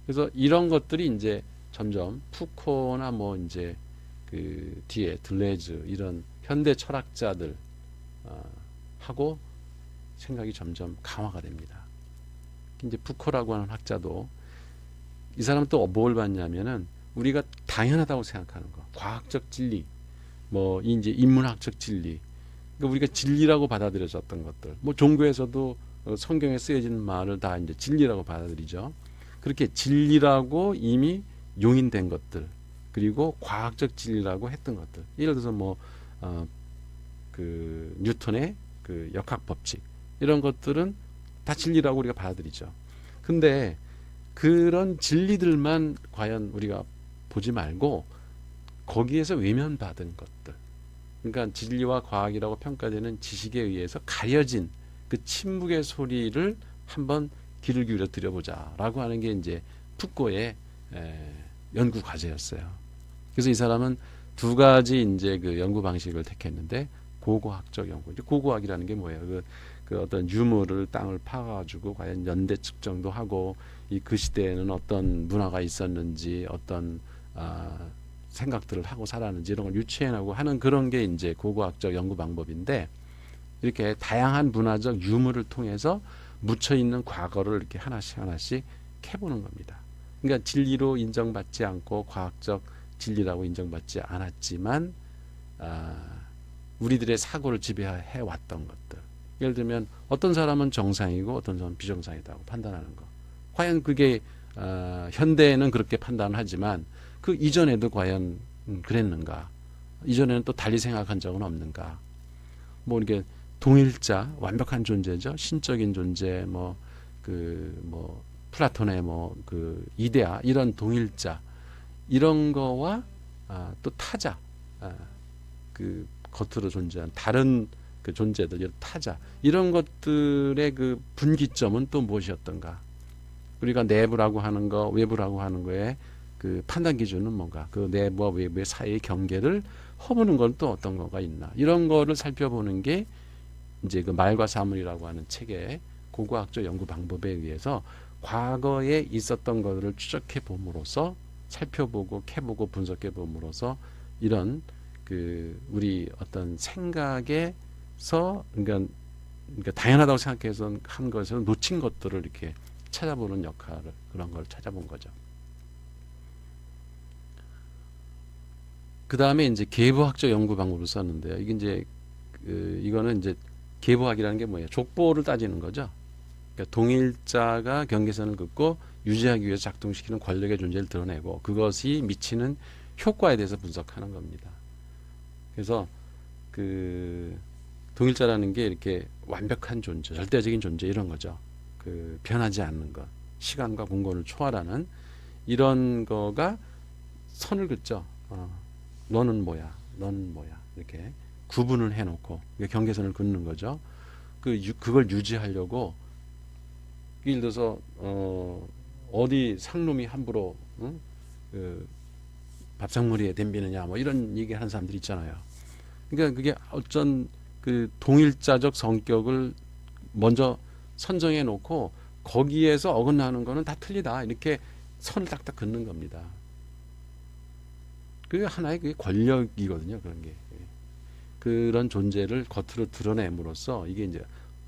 그래서 이런 것들이 이제 점점 푸코나 뭐 이제 그 뒤에 들레즈 이런 현대 철학자들 하고 생각이 점점 강화가 됩니다. 이제 푸코라고 하는 학자도 이 사람은 또 뭘 봤냐면은 우리가 당연하다고 생각하는 거, 과학적 진리, 뭐 이제 인문학적 진리, 그러니까 우리가 진리라고 받아들여졌던 것들, 뭐 종교에서도 성경에 쓰여진 말을 다 이제 진리라고 받아들이죠. 그렇게 진리라고 이미 용인된 것들, 그리고 과학적 진리라고 했던 것들, 예를 들어서 뭐 그 뉴턴의 그 역학 법칙 이런 것들은 다 진리라고 우리가 받아들이죠. 근데 그런 진리들만 과연 우리가 보지 말고 거기에서 외면받은 것들, 그러니까 진리와 과학이라고 평가되는 지식에 의해서 가려진 그 침묵의 소리를 한번 귀를 기울여 들여보자라고 하는 게 이제 푸코의 연구 과제였어요. 그래서 이 사람은 두 가지 이제 그 연구 방식을 택했는데 고고학적 연구. 고고학이라는 게 뭐예요? 그 어떤 유물을 땅을 파가지고 과연 연대 측정도 하고 이 그 시대에는 어떤 문화가 있었는지 어떤 생각들을 하고 살았는지 이런 걸 유추해내고 하는 그런 게 이제 고고학적 연구 방법인데 이렇게 다양한 문화적 유물을 통해서 묻혀 있는 과거를 이렇게 하나씩 하나씩 캐보는 겁니다. 그러니까 진리로 인정받지 않고 과학적 진리라고 인정받지 않았지만 우리들의 사고를 지배해 왔던 것들. 예를 들면 어떤 사람은 정상이고 어떤 사람은 비정상이라고 판단하는 거. 과연 그게 현대에는 그렇게 판단하지만 그 이전에도 과연 그랬는가? 이전에는 또 달리 생각한 적은 없는가? 뭐 이렇게 동일자, 완벽한 존재죠. 신적인 존재, 뭐 플라톤의 뭐 그 이데아 이런 동일자 이런 거와 또 타자, 그 겉으로 존재한 다른 그 존재들, 타자 이런 것들의 그 분기점은 또 무엇이었던가? 우리가 내부라고 하는 거, 외부라고 하는 거에 그 판단 기준은 뭔가? 그 내부와 외부의 사이의 경계를 허무는 건 또 어떤 거가 있나? 이런 거를 살펴보는 게 이제 그 말과 사물이라고 하는 책의 고고학적 연구 방법에 의해서 과거에 있었던 것들을 추적해 봄으로써 살펴보고 캐보고 분석해 봄으로써 이런 그 우리 어떤 생각에서 그러니까 당연하다고 생각해서 한 것을 놓친 것들을 이렇게 찾아보는 역할을 그런 걸 찾아본 거죠. 그 다음에 이제 계보학적 연구 방법을 썼는데요. 이게 이제 이거는 이제 계보학이라는 게 뭐예요? 족보를 따지는 거죠. 그러니까 동일자가 경계선을 긋고 유지하기 위해서 작동시키는 권력의 존재를 드러내고 그것이 미치는 효과에 대해서 분석하는 겁니다. 그래서 그 동일자라는 게 이렇게 완벽한 존재, 절대적인 존재 이런 거죠. 그 변하지 않는 것, 시간과 공간을 초월하는 이런 거가 선을 긋죠. 너는 뭐야, 너는 뭐야 이렇게 구분을 해놓고 경계선을 긋는 거죠. 그걸 유지하려고 예를 들어서 어디 상놈이 함부로 그 밥상머리에 덤비느냐 뭐 이런 얘기하는 사람들 있잖아요. 그러니까 그게 어쩐 그 동일자적 성격을 먼저 선정해 놓고 거기에서 어긋나는 거는 다 틀리다 이렇게 선을 딱딱 긋는 겁니다. 그게 하나의 그게 권력이거든요. 그런 게 그런 존재를 겉으로 드러냄으로써 이게 이제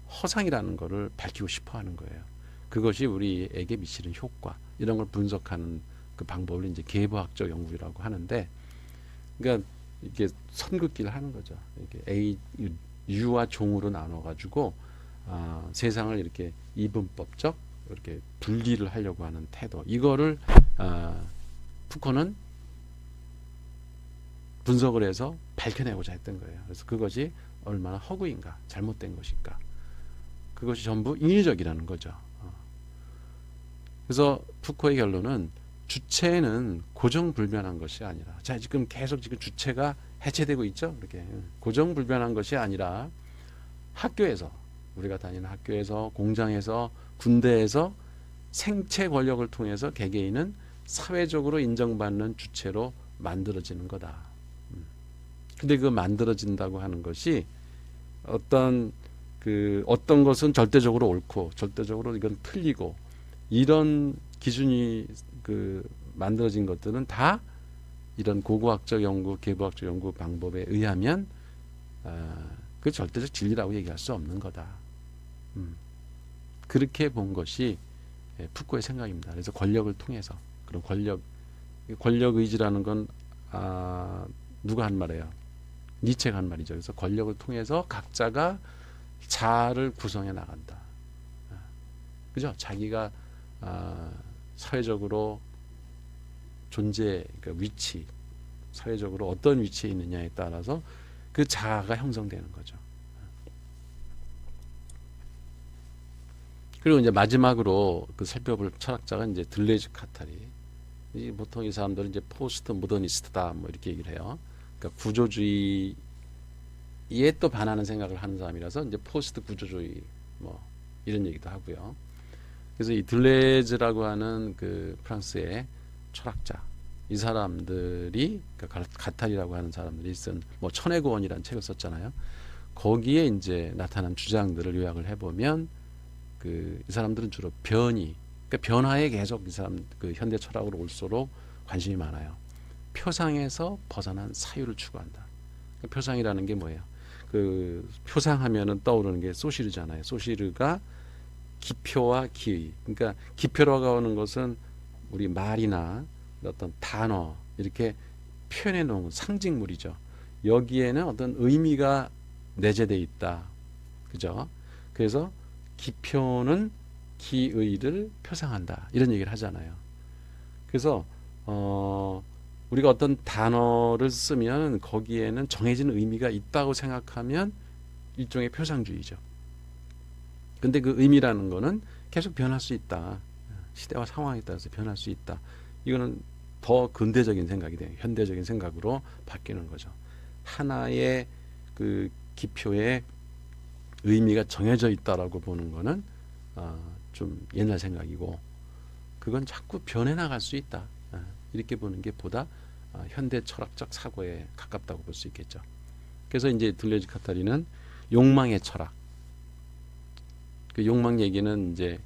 허상이라는 거를 밝히고 싶어하는 거예요. 그것이 우리에게 미치는 효과 이런 걸 분석하는 그 방법을 이제 계보학적 연구라고 하는데, 그러니까 이게 선긋기를 하는 거죠. 이렇게 유와 종으로 나눠 가지고 세상을 이렇게 이분법적 이렇게 분리를 하려고 하는 태도, 이거를 푸코는 분석을 해서 밝혀내고자 했던 거예요. 그래서 그것이 얼마나 허구인가, 잘못된 것인가, 그것이 전부 인위적이라는 거죠. 그래서 푸코의 결론은 주체는 고정불변한 것이 아니라, 자 지금 계속 지금 주체가 해체되고 있죠. 이렇게 고정불변한 것이 아니라 학교에서, 우리가 다니는 학교에서, 공장에서, 군대에서 생체 권력을 통해서 개개인은 사회적으로 인정받는 주체로 만들어지는 거다. 근데 그 만들어진다고 하는 것이 어떤 것은 절대적으로 옳고 절대적으로 이건 틀리고 이런 기준이 만들어진 것들은 다 이런 고고학적 연구, 계보학적 연구 방법에 의하면 그 절대적 진리라고 얘기할 수 없는 거다. 그렇게 본 것이 푸코의 생각입니다. 그래서 권력을 통해서, 그런 권력 의지라는 건 누가 한 말이에요? 니체가 한 말이죠. 그래서 권력을 통해서 각자가 자아를 구성해 나간다. 그죠? 자기가 사회적으로 존재, 그러니까 위치, 사회적으로 어떤 위치에 있느냐에 따라서 그 자아가 형성되는 거죠. 그리고 이제 마지막으로 살펴볼 철학자가 이제 들레즈 카타리. 보통 이 사람들은 이제 포스트 모더니스트다 뭐 이렇게 얘기를 해요. 그러니까 구조주의에 또 반하는 생각을 하는 사람이라서 이제 포스트 구조주의 뭐 이런 얘기도 하고요. 그래서 이 들레즈라고 하는 프랑스의 철학자, 이 사람들이 가탈이라고 하는 사람들이 쓴 뭐 천의 고원이라는 책을 썼잖아요. 거기에 이제 나타난 주장들을 요약을 해보면 이 사람들은 주로 그러니까 변화에 계속 이 사람 현대 철학으로 올수록 관심이 많아요. 표상에서 벗어난 사유를 추구한다. 그러니까 표상이라는 게 뭐예요? 표상하면은 떠오르는 게 소시르잖아요. 소시르가 기표와 기의. 그러니까 기표라고 하는 것은 우리 말이나 어떤 단어 이렇게 표현해 놓은 상징물이죠. 여기에는 어떤 의미가 내재되어 있다. 그죠? 그래서 기표는 기의를 표상한다. 이런 얘기를 하잖아요. 그래서 우리가 어떤 단어를 쓰면 거기에는 정해진 의미가 있다고 생각하면 일종의 표상주의죠. 근데 그 의미라는 거는 계속 변할 수 있다. 시대와 상황에 따라서 변할 수 있다. 이거는 더 근대적인 생각이 돼요. 현대적인 생각으로 바뀌는 거죠. 하나의 기표의 의미가 정해져 있다라고 보는 거는 좀 옛날 생각이고, 그건 자꾸 변해 나갈 수 있다. 이렇게 보는 게 보다 현대 철학적 사고에 가깝다고 볼 수 있겠죠. 그래서 이제 들레즈 카타리는 욕망의 철학. 그 욕망 얘기는 이제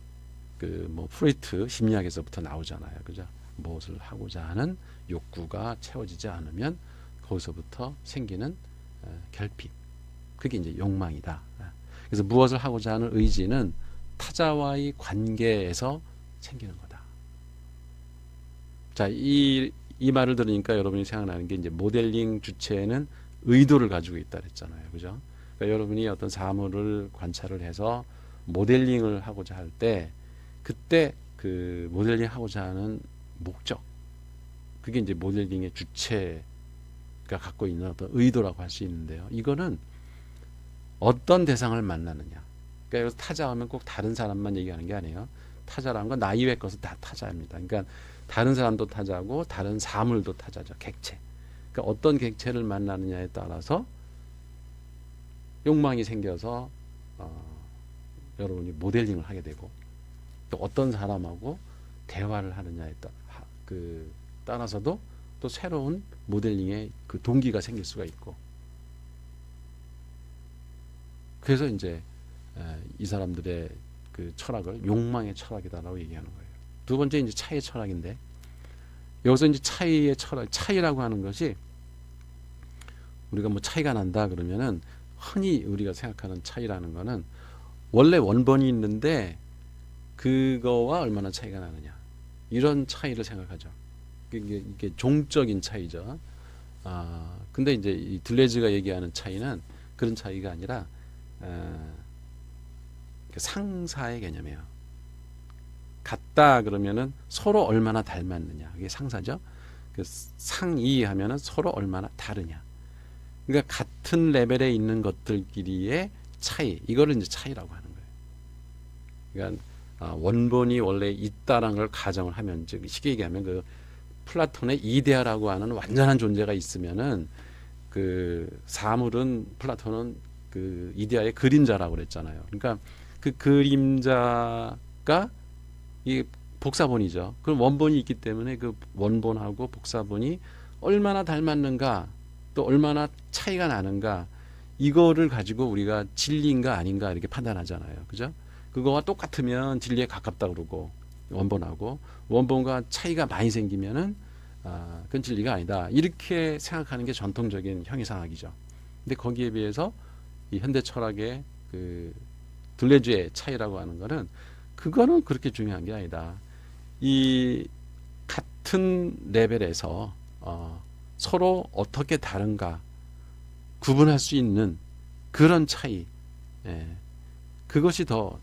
뭐 프로이트 심리학에서부터 나오잖아요. 그죠? 무엇을 하고자 하는 욕구가 채워지지 않으면 거기서부터 생기는 결핍. 그게 이제 욕망이다. 그래서 무엇을 하고자 하는 의지는 타자와의 관계에서 생기는 거다. 자, 이 말을 들으니까 여러분이 생각나는 게 이제 모델링 주체에는 의도를 가지고 있다 그랬잖아요. 그죠? 그러니까 여러분이 어떤 사물을 관찰을 해서 모델링을 하고자 할 때, 그때 그 모델링 하고자 하는 목적, 그게 이제 모델링의 주체가 갖고 있는 어떤 의도라고 할 수 있는데요. 이거는 어떤 대상을 만나느냐. 그러니까 여기서 타자하면 꼭 다른 사람만 얘기하는 게 아니에요. 타자라는 건 나 이외의 것은 다 타자입니다. 그러니까 다른 사람도 타자고 다른 사물도 타자죠. 객체. 그러니까 어떤 객체를 만나느냐에 따라서 욕망이 생겨서 여러분이 모델링을 하게 되고, 또 어떤 사람하고 대화를 하느냐에 따라서도 또 새로운 모델링의 동기가 생길 수가 있고, 그래서 이제 이 사람들의 철학을 욕망의 철학이다라고 얘기하는 거예요. 두 번째 이제 차이의 철학인데, 여기서 이제 차이의 철학, 차이라고 하는 것이 우리가 뭐 차이가 난다 그러면은 흔히 우리가 생각하는 차이라는 거는 원래 원본이 있는데 그거와 얼마나 차이가 나느냐, 이런 차이를 생각하죠. 이게 종적인 차이죠. 근데 이제 이 들레즈가 얘기하는 차이는 그런 차이가 아니라 상사의 개념이에요. 같다 그러면은 서로 얼마나 닮았느냐, 이게 상사죠. 상이하면은 서로 얼마나 다르냐. 그러니까 같은 레벨에 있는 것들끼리의 차이, 이거를 이제 차이라고 하는 거예요. 그러니까 원본이 원래 있다라는 걸 가정을 하면, 즉 쉽게 얘기하면 플라톤의 이데아라고 하는 완전한 존재가 있으면은 사물은, 플라톤은 이데아의 그림자라고 그랬잖아요. 그러니까 그 그림자가 이 복사본이죠. 그럼 원본이 있기 때문에 그 원본하고 복사본이 얼마나 닮았는가, 또 얼마나 차이가 나는가, 이거를 가지고 우리가 진리인가 아닌가 이렇게 판단하잖아요. 그죠? 그거와 똑같으면 진리에 가깝다 그러고, 원본하고 원본과 차이가 많이 생기면은 그건 진리가 아니다. 이렇게 생각하는 게 전통적인 형이상학이죠. 근데 거기에 비해서 이 현대 철학의 그 둘레주의 차이라고 하는 거는 그거는 그렇게 중요한 게 아니다. 이 같은 레벨에서 서로 어떻게 다른가 구분할 수 있는 그런 차이, 예, 그것이 더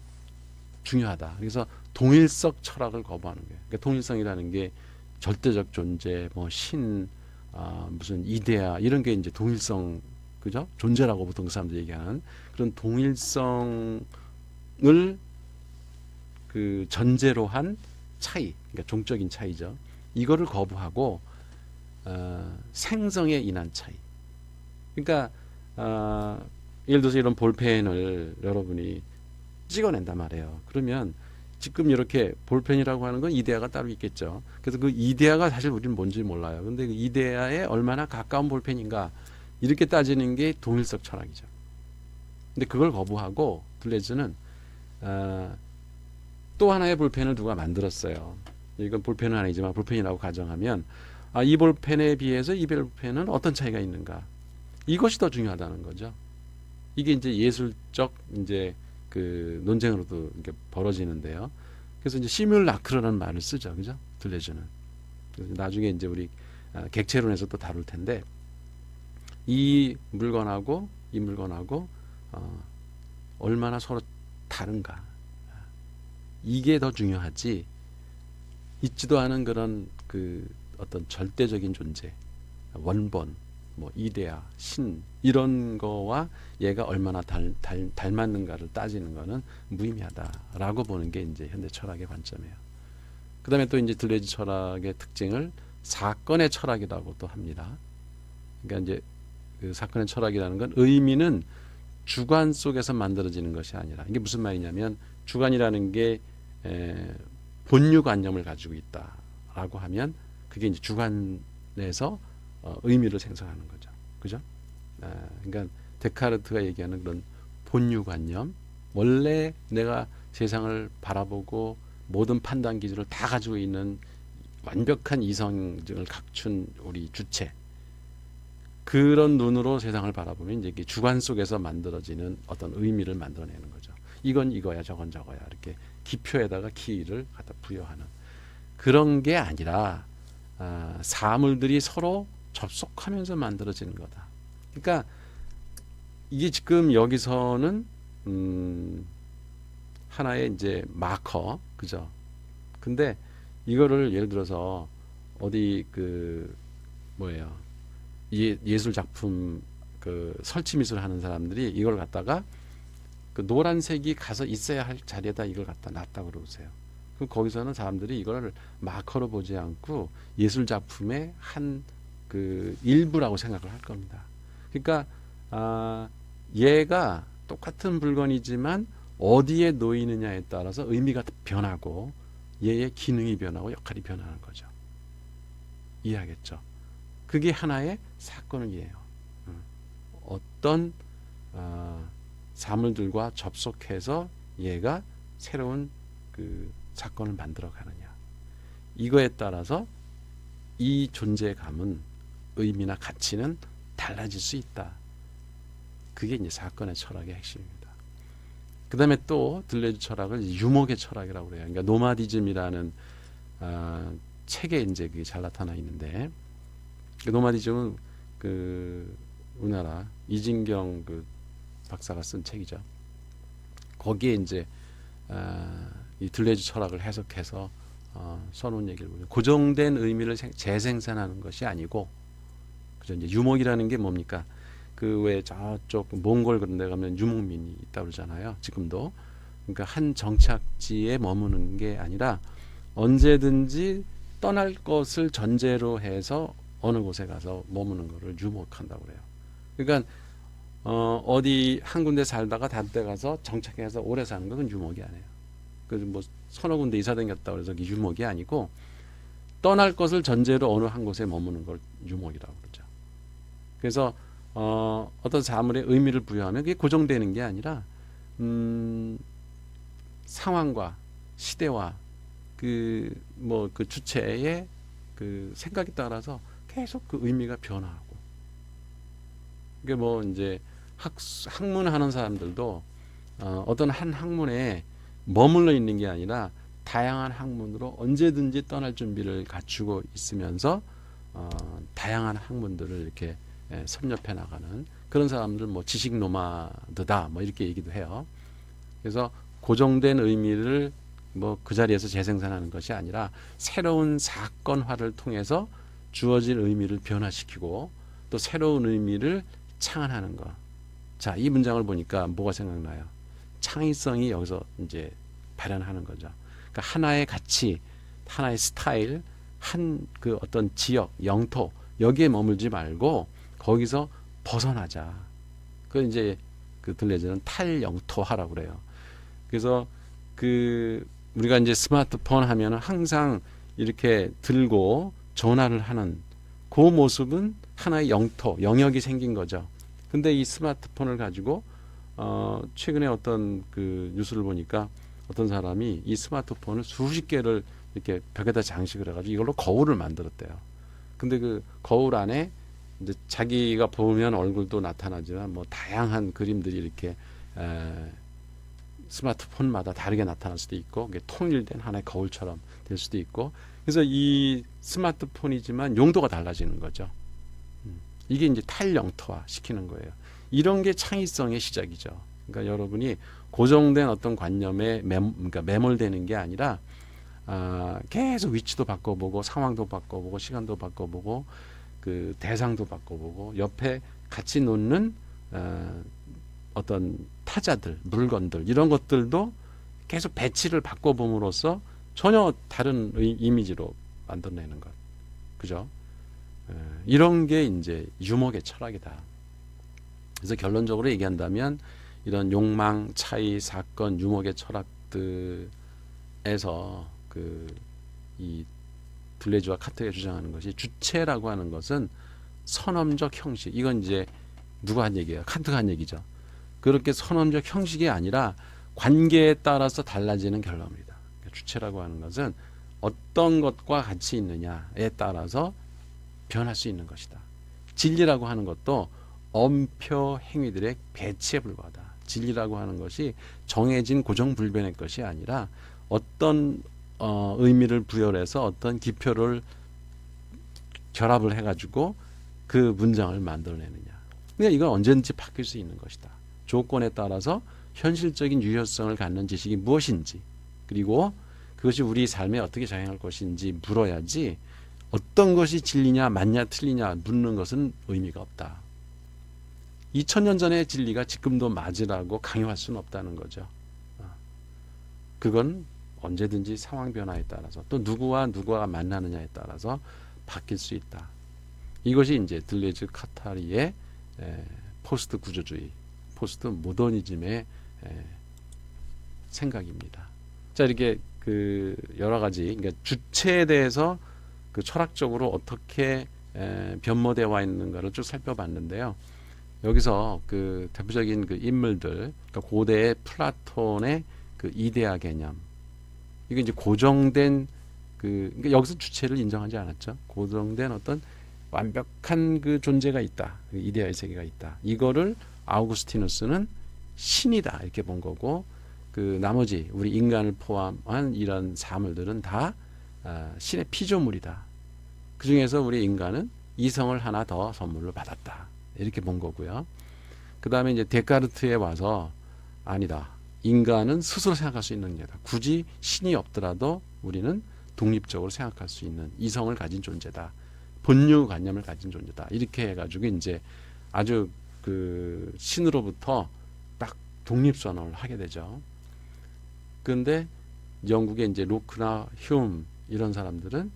중요하다. 그래서 동일성 철학을 거부하는 거예요. 그러니까 동일성이라는 게 절대적 존재, 뭐 신, 무슨 이데아 이런 게 이제 동일성, 그죠? 존재라고 보통 그 사람들이 얘기하는 그런 동일성을 그 전제로 한 차이, 그러니까 종적인 차이죠. 이거를 거부하고 생성에 인한 차이. 그러니까 예를 들어서 이런 볼펜을 여러분이 찍어낸단 말이에요. 그러면 지금 이렇게 볼펜이라고 하는 건 이데아가 따로 있겠죠. 그래서 그 이데아가 사실 우리는 뭔지 몰라요. 근데 그 이데아에 얼마나 가까운 볼펜인가 이렇게 따지는 게 동일성 철학이죠. 근데 그걸 거부하고 둘레즈는 또 하나의 볼펜을 누가 만들었어요. 이건 볼펜은 아니지만 볼펜이라고 가정하면 이 볼펜에 비해서 이 볼펜은 어떤 차이가 있는가? 이것이 더 중요하다는 거죠. 이게 이제 예술적 이제 그 논쟁으로도 이렇게 벌어지는데요. 그래서 이제 시뮬라크라는 말을 쓰죠, 그죠? 둘레즈는. 나중에 이제 우리 객체론에서 또 다룰 텐데 이 물건하고 이 물건하고 얼마나 서로 다른가. 이게 더 중요하지. 있지도 않은 그런 그 어떤 절대적인 존재, 원본, 뭐 이데아, 신 이런 거와 얘가 얼마나 닮았는가를 따지는 거는 무의미하다라고 보는 게 이제 현대 철학의 관점이에요. 그다음에 또 이제 둘레즈 철학의 특징을 사건의 철학이라고 또 합니다. 그러니까 이제 그 사건의 철학이라는 건 의미는 주관 속에서 만들어지는 것이 아니라 이게 무슨 말이냐면 주관이라는 게 본유관념을 가지고 있다라고 하면 그게 이제 주관에서 의미를 생성하는 거죠. 그죠? 그러니까 데카르트가 얘기하는 그런 본유관념, 원래 내가 세상을 바라보고 모든 판단 기준을 다 가지고 있는 완벽한 이성을 갖춘 우리 주체, 그런 눈으로 세상을 바라보면 이제 주관 속에서 만들어지는 어떤 의미를 만들어내는 거죠. 이건 이거야, 저건 저거야, 이렇게 기표에다가 키를 갖다 부여하는 그런 게 아니라 사물들이 서로 접속하면서 만들어지는 거다. 그러니까 이게 지금 여기서는 하나의 이제 마커, 그죠? 근데 이거를 예를 들어서 어디 그 뭐예요? 예술 작품 그 설치 미술 하는 사람들이 이걸 갖다가 그 노란색이 가서 있어야 할 자리에다 이걸 갖다 놨다 그러세요. 그럼 거기서는 사람들이 이걸 마커로 보지 않고 예술 작품의 한 그 일부라고 생각을 할 겁니다. 그러니까 얘가 똑같은 물건이지만 어디에 놓이느냐에 따라서 의미가 변하고 얘의 기능이 변하고 역할이 변하는 거죠. 이해하겠죠? 그게 하나의 사건이에요. 어떤 사물들과 접속해서 얘가 새로운 그 사건을 만들어 가느냐. 이거에 따라서 이 존재감은 의미나 가치는 달라질 수 있다. 그게 이제 사건의 철학의 핵심입니다. 그 다음에 또 둘레즈 철학을 유목의 철학이라고 그래요. 그러니까 노마디즘이라는 책에 이제 그게 잘 나타나 있는데, 그 노마디즘은 그 우리나라 이진경 그 박사가 쓴 책이죠. 거기에 이제 이 둘레즈 철학을 해석해서 써놓은 얘기를 보면 고정된 의미를 재생산하는 것이 아니고, 그죠? 이제 유목이라는 게 뭡니까? 그 왜 저쪽 몽골 그런 데 가면 유목민이 있다고 그러잖아요. 지금도. 그러니까 한 정착지에 머무는 게 아니라 언제든지 떠날 것을 전제로 해서 어느 곳에 가서 머무는 거를 유목한다고 그래요. 그러니까 어디 한 군데 살다가 다른 데 가서 정착해서 오래 사는 건 유목이 아니에요. 그래서 뭐 서너 군데 이사 다녔다고 해서 그게 유목이 아니고 떠날 것을 전제로 어느 한 곳에 머무는 걸 유목이라고 그러죠. 그래서 어떤 사물에 의미를 부여하면 그게 고정되는 게 아니라 상황과 시대와 그 주체의 그 생각에 따라서 계속 그 의미가 변화하고. 이게 뭐 이제 학문하는 사람들도 어떤 한 학문에 머물러 있는 게 아니라 다양한 학문으로 언제든지 떠날 준비를 갖추고 있으면서 다양한 학문들을 이렇게 섭렵해 나가는 그런 사람들, 뭐 지식 노마드다 뭐 이렇게 얘기도 해요. 그래서 고정된 의미를 뭐 그 자리에서 재생산하는 것이 아니라 새로운 사건화를 통해서 주어진 의미를 변화시키고 또 새로운 의미를 창안하는 것. 자, 이 문장을 보니까 뭐가 생각나요? 창의성이 여기서 이제 발현하는 거죠. 그러니까 하나의 가치, 하나의 스타일, 한 그 어떤 지역, 영토 여기에 머물지 말고 거기서 벗어나자. 그 이제 그 들레즈는 탈영토화라고 그래요. 그래서 그 우리가 이제 스마트폰 하면은 항상 이렇게 들고 전화를 하는 그 모습은 하나의 영토, 영역이 생긴 거죠. 근데 이 스마트폰을 가지고 최근에 어떤 그 뉴스를 보니까 어떤 사람이 이 스마트폰을 수십 개를 이렇게 벽에다 장식을 해가지고 이걸로 거울을 만들었대요. 근데 그 거울 안에 이제 자기가 보면 얼굴도 나타나지만 뭐 다양한 그림들이 이렇게 스마트폰마다 다르게 나타날 수도 있고 그게 통일된 하나의 거울처럼 될 수도 있고 그래서 이 스마트폰이지만 용도가 달라지는 거죠. 이게 이제 탈영토화 시키는 거예요. 이런 게 창의성의 시작이죠. 그러니까 여러분이 고정된 어떤 관념에 그러니까 매몰되는 게 아니라 계속 위치도 바꿔보고 상황도 바꿔보고 시간도 바꿔보고 그 대상도 바꿔보고 옆에 같이 놓는 어떤 타자들, 물건들 이런 것들도 계속 배치를 바꿔봄으로써 전혀 다른 이미지로 만들어내는 것. 그죠? 이런 게 이제 유목의 철학이다. 그래서 결론적으로 얘기한다면 이런 욕망, 차이, 사건, 유목의 철학들에서 이 둘레즈와 카트가 주장하는 것이 주체라고 하는 것은 선언적 형식. 이건 이제 누가 한 얘기예요? 칸트가 한 얘기죠. 그렇게 선언적 형식이 아니라 관계에 따라서 달라지는 결론입니다. 그러니까 주체라고 하는 것은 어떤 것과 같이 있느냐에 따라서 변할 수 있는 것이다. 진리라고 하는 것도 엄표 행위들의 배치에 불과하다. 진리라고 하는 것이 정해진 고정불변의 것이 아니라 어떤 의미를 부여해서 어떤 기표를 결합을 해가지고 그 문장을 만들어내느냐. 그러니까 이건 언제든지 바뀔 수 있는 것이다. 조건에 따라서 현실적인 유효성을 갖는 지식이 무엇인지 그리고 그것이 우리 삶에 어떻게 작용할 것인지 물어야지 어떤 것이 진리냐 맞냐 틀리냐 묻는 것은 의미가 없다. 2000년 전의 진리가 지금도 맞으라고 강요할 수는 없다는 거죠. 그건 언제든지 상황 변화에 따라서 또 누구와 만나느냐에 따라서 바뀔 수 있다. 이것이 이제 들레즈 카타리의 포스트 구조주의, 포스트 모더니즘의 생각입니다. 자, 이렇게 그 여러 가지 그러니까 주체에 대해서 그 철학적으로 어떻게 변모되어 와 있는가를 쭉 살펴봤는데요. 여기서 그 대표적인 그 인물들, 그러니까 고대의 플라톤의 그 이데아 개념, 이게 이제 고정된 그러니까 여기서 주체를 인정하지 않았죠. 고정된 어떤 완벽한 그 존재가 있다, 그 이데아의 세계가 있다. 이거를 아우구스티누스는 신이다 이렇게 본 거고, 그 나머지 우리 인간을 포함한 이런 사물들은 다 신의 피조물이다. 그 중에서 우리 인간은 이성을 하나 더 선물로 받았다. 이렇게 본 거고요. 그 다음에 이제 데카르트에 와서 아니다. 인간은 스스로 생각할 수 있는 게다. 굳이 신이 없더라도 우리는 독립적으로 생각할 수 있는 이성을 가진 존재다. 본유관념을 가진 존재다. 이렇게 해가지고 이제 아주 그 신으로부터 딱 독립선언을 하게 되죠. 그런데 영국의 이제 로크나 휴움 이런 사람들은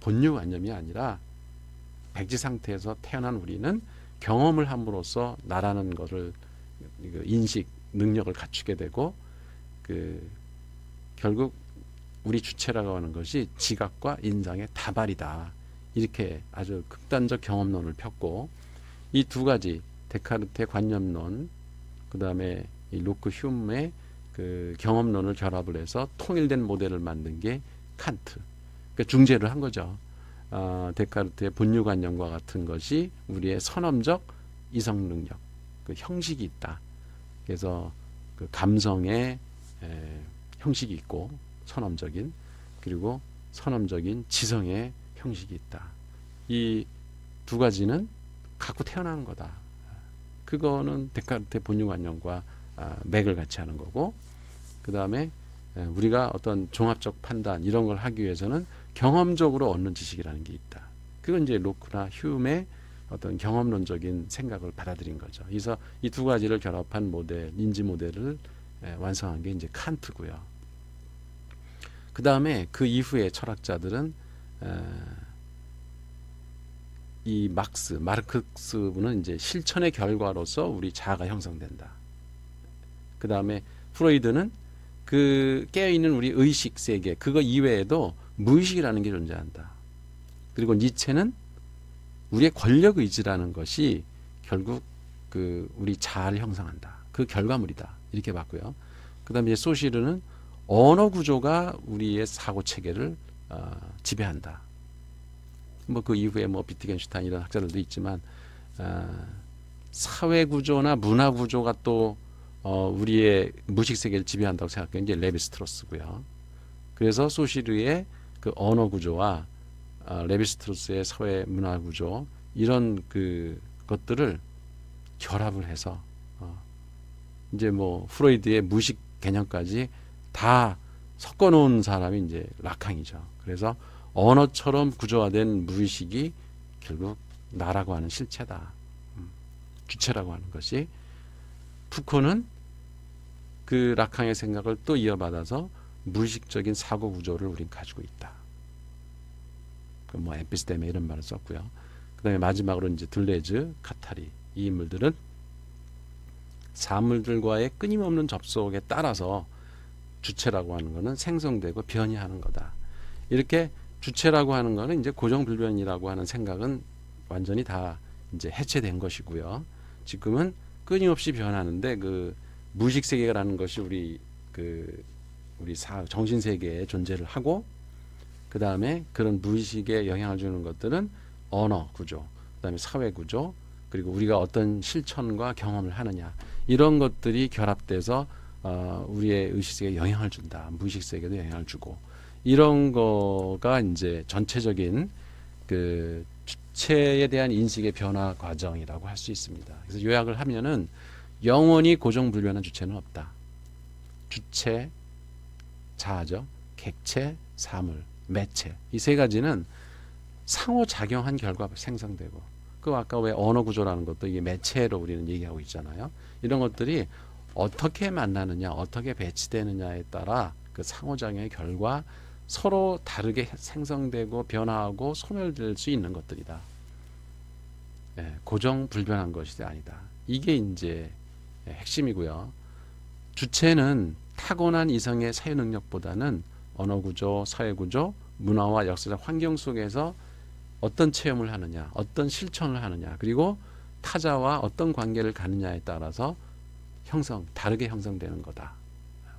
본유관념이 아니라 백지 상태에서 태어난 우리는 경험을 함으로써 나라는 것을 인식 능력을 갖추게 되고 그 결국 우리 주체라고 하는 것이 지각과 인상의 다발이다. 이렇게 아주 극단적 경험론을 폈고 이 두 가지 데카르트의 관념론 그 다음에 이 로크 휴움의 그 경험론을 결합을 해서 통일된 모델을 만든 게 칸트. 그러니까 중재를 한 거죠. 데카르트의 본유관념과 같은 것이 우리의 선험적 이성 능력, 그 형식이 있다. 그래서 그 감성의 형식이 있고 선험적인, 그리고 선험적인 지성의 형식이 있다. 이 두 가지는 갖고 태어나는 거다. 그거는 데카르트의 본유관념과 맥을 같이 하는 거고, 그 다음에 우리가 어떤 종합적 판단 이런 걸 하기 위해서는 경험적으로 얻는 지식이라는 게 있다. 그건 이제 로크나 휴메의 어떤 경험론적인 생각을 받아들인 거죠. 그래서 이 두 가지를 결합한 모델, 인지 모델을 완성한 게 이제 칸트고요. 그 다음에 그 이후에 철학자들은 이 마르크스는 이제 실천의 결과로서 우리 자아가 형성된다. 그 다음에 프로이드는 그 깨어있는 우리 의식 세계, 그거 이외에도 무의식이라는 게 존재한다. 그리고 니체는 우리의 권력 의지라는 것이 결국 그 우리 자아를 형성한다. 그 결과물이다. 이렇게 봤고요. 그 다음에 소시르는 언어 구조가 우리의 사고 체계를 지배한다. 뭐 그 이후에 뭐 비트겐슈타인 이런 학자들도 있지만 사회 구조나 문화 구조가 또 우리의 무식 세계를 지배한다고 생각하는 게 레비스트로스고요. 그래서 소시르의 그 언어 구조와 레비스트로스의 사회 문화 구조 이런 그 것들을 결합을 해서 이제 뭐 프로이드의 무식 개념까지 다 섞어 놓은 사람이 이제 라캉이죠. 그래서 언어처럼 구조화된 무의식이 결국 나라고 하는 실체다. 주체라고 하는 것이. 푸코는 그 라캉의 생각을 또 이어받아서 무의식적인 사고 구조를 우린 가지고 있다. 뭐 에피스테메 이런 말을 썼고요. 그 다음에 마지막으로 이제 들레즈, 카타리 이 인물들은 사물들과의 끊임없는 접속에 따라서 주체라고 하는 것은 생성되고 변이하는 거다. 이렇게 주체라고 하는 것은 이제 고정불변이라고 하는 생각은 완전히 다 이제 해체된 것이고요. 지금은 끊임없이 변하는데 그 무의식 세계라는 것이 우리 정신 세계에 존재를 하고, 그 다음에 그런 무의식에 영향을 주는 것들은 언어 구조, 그 다음에 사회 구조, 그리고 우리가 어떤 실천과 경험을 하느냐 이런 것들이 결합돼서 우리의 의식 세계에 영향을 준다. 무의식 세계도 영향을 주고, 이런 거가 이제 전체적인 그 주체에 대한 인식의 변화 과정이라고 할 수 있습니다. 그래서 요약을 하면은 영원히 고정불변한 주체는 없다. 주체, 자아죠. 객체, 사물, 매체. 이 세 가지는 상호작용한 결과 생성되고, 그 아까 왜 언어 구조라는 것도 이게 매체로 우리는 얘기하고 있잖아요. 이런 것들이 어떻게 만나느냐, 어떻게 배치되느냐에 따라 그 상호작용의 결과 서로 다르게 생성되고 변화하고 소멸될 수 있는 것들이다. 고정불변한 것이 아니다. 이게 이제 핵심이고요. 주체는 타고난 이성의 사유 능력보다는 언어 구조, 사회 구조, 문화와 역사적 환경 속에서 어떤 체험을 하느냐, 어떤 실천을 하느냐, 그리고 타자와 어떤 관계를 갖느냐에 따라서 다르게 형성되는 거다.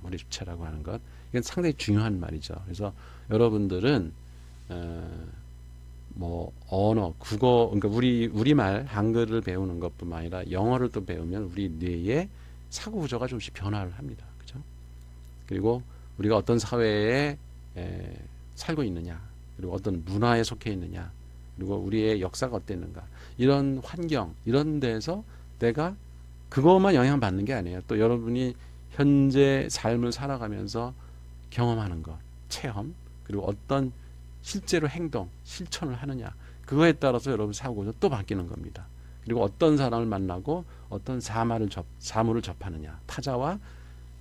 우리 주체라고 하는 것. 이건 상당히 중요한 말이죠. 그래서 여러분들은 뭐 언어, 국어, 그러니까 우리말 한글을 배우는 것뿐만 아니라 영어를 또 배우면 우리 뇌의 사고 구조가 조금씩 변화를 합니다. 그죠? 그리고 우리가 어떤 사회에 살고 있느냐, 그리고 어떤 문화에 속해 있느냐, 그리고 우리의 역사가 어땠는가, 이런 환경, 이런 데서 내가 그것만 영향받는 게 아니에요. 또 여러분이 현재 삶을 살아가면서 경험하는 것, 체험, 그리고 어떤 실제로 행동, 실천을 하느냐, 그거에 따라서 여러분 사고가 또 바뀌는 겁니다. 그리고 어떤 사람을 만나고 어떤 사물을 접하느냐, 타자와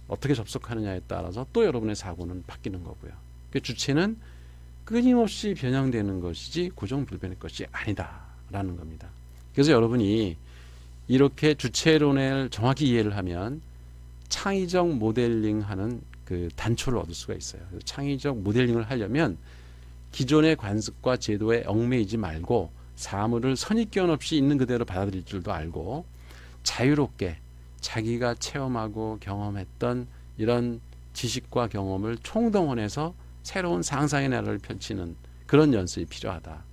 어떻게 접속하느냐에 따라서 또 여러분의 사고는 바뀌는 거고요. 그 주체는 끊임없이 변형되는 것이지 고정불변의 것이 아니다라는 겁니다. 그래서 여러분이 이렇게 주체론을 정확히 이해를 하면 창의적 모델링하는 그 단초를 얻을 수가 있어요. 그래서 창의적 모델링을 하려면 기존의 관습과 제도에 얽매이지 말고 사물을 선입견 없이 있는 그대로 받아들일 줄도 알고, 자유롭게 자기가 체험하고 경험했던 이런 지식과 경험을 총동원해서 새로운 상상의 나라를 펼치는 그런 연습이 필요하다.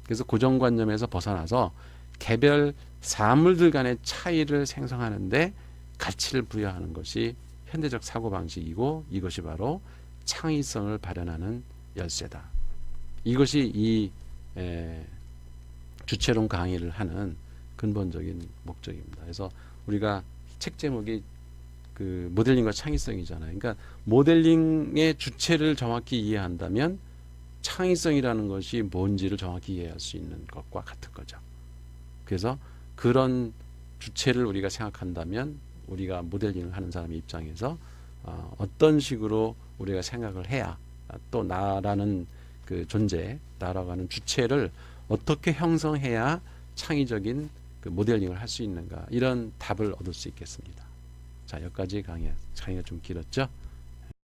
그래서 고정관념에서 벗어나서 개별 사물들 간의 차이를 생성하는데 가치를 부여하는 것이 현대적 사고방식이고 이것이 바로 창의성을 발현하는 열쇠다. 이것이 이 주체론 강의를 하는 근본적인 목적입니다. 그래서 우리가 책 제목이 그 모델링과 창의성이잖아요. 그러니까 모델링의 주체를 정확히 이해한다면 창의성이라는 것이 뭔지를 정확히 이해할 수 있는 것과 같은 거죠. 그래서 그런 주체를 우리가 생각한다면 우리가 모델링을 하는 사람의 입장에서 어떤 식으로 우리가 생각을 해야 또 나라는 그 존재, 나라가는 주체를 어떻게 형성해야 창의적인 그 모델링을 할 수 있는가, 이런 답을 얻을 수 있겠습니다. 자, 여기까지 강의가 좀 길었죠?